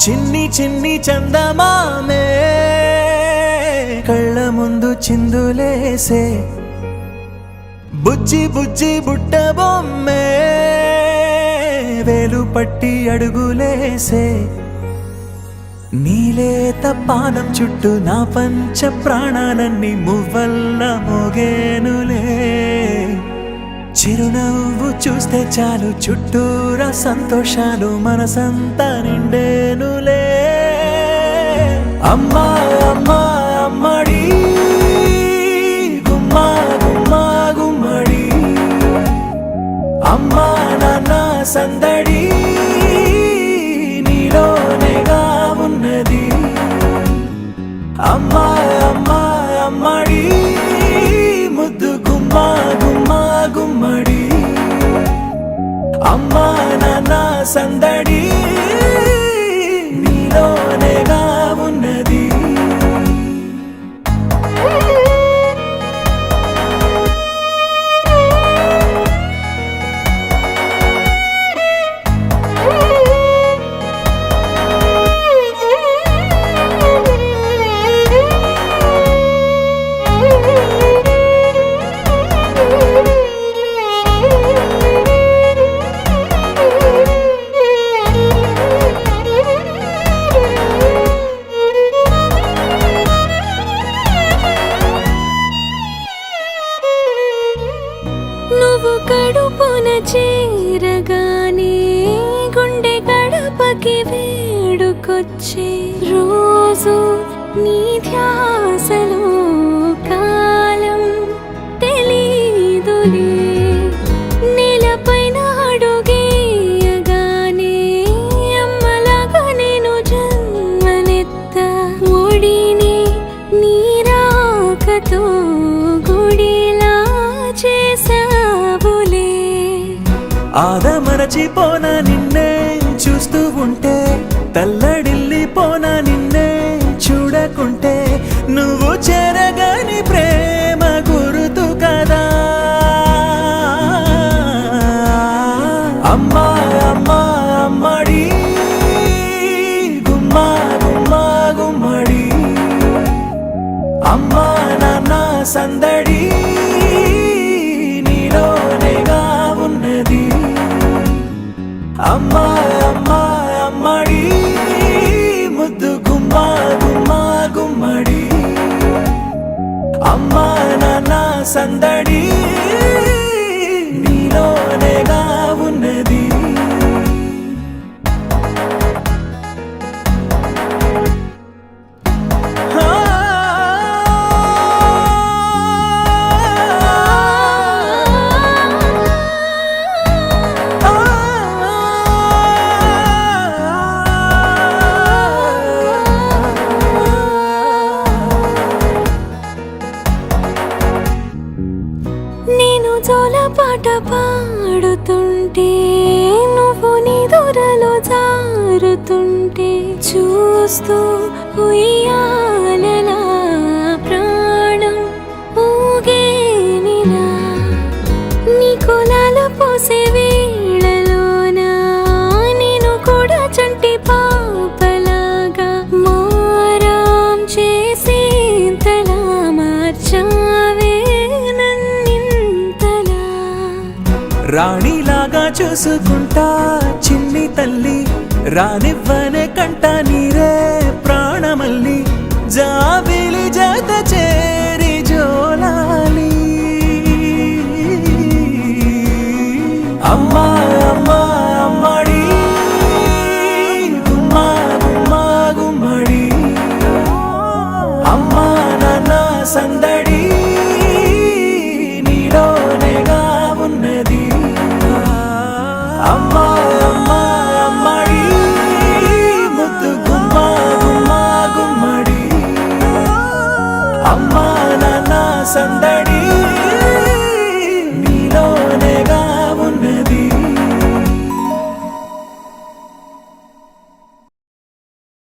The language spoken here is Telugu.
చిన్ని చిన్ని చందమామే కళ్ళ ముందు చిందులేసే బుజ్జి బుజ్జి బుట్ట బొమ్మే వేలు పట్టి అడుగులేసే నీలేత పానం చుట్టూ నా పంచ ప్రాణాలన్నీ మువ్వల్ల మోగేనులే చిరునవ్వు చూస్తే చాలు చుట్టూరా సంతోషాలు మనసంతా నిండేనులే అమ్మా అమ్మా అమ్మడి గుమ్మా గుమ్మా గుమ్మడి అమ్మా నాన్న సందడి నీలోనేగా ఉన్నది అమ్మా అమ్మా అమ్మడి ముద్దు గుమ్మా గుమ్మా గుమ్మడి అమ్మా నాన్న సందడి నీలోనేగా ఉన్నది నువ్వు కడుపున చేరగానే గుండె గడపకి వేడుకొచ్చే రోజు నీ ధ్యాసలో కాలం తెలీదులే నేలపైన అడుగేయగానే అమ్మలాగా నేను జన్మనెత్త ఒడిని నీ రాకతో గుడిలా చేసావులే ఆదమరచిపోనా నిన్నే చూస్తూ ఉంటే తల్లడిల్లిపోనా నిన్నే చూడకుంటే నువ్వు చెరగని ప్రేమ గురుతు కదా అమ్మా అమ్మా అమ్మడి గుమ్మా గుమ్మా గుమ్మడి అమ్మా నాన్న సందడి నీలోనేగా ఉన్నది అమ్మా అమ్మా అమ్మడి ముద్దు గుమ్మా గుమ్మా గుమ్మడి అమ్మా నాన్న సందడి నీలోనేగా ఉన్నది నేను జోలపాట పాడుతుంటే నువ్వు నిదురలో జారుతుంటే చూస్తూ ఉయ్యాలలా ప్రాణం ఊగేనిలా నీ కులాల పోసే వేళలోన నేను కూడా చంటి పాపలాగా మారాం చేసేంతలా మార్చావే రాణిలాగా చూసుకుంటా చిన్ని తల్లి రానివ్వనే కంట నీరే ప్రాణమల్లి జాబిలి జత చేరి జోలాలి అమ్మా అమ్మా అమ్మడి గుమ్మా గుమ్మా గుమ్మడి అమ్మా నాన్న సందడి నీలోనేగా ఉన్నది అమ్మా అమ్మా అమ్మడి ముద్దు గుమ్మా గుమ్మా గుమ్మడి అమ్మా నాన్న సందడి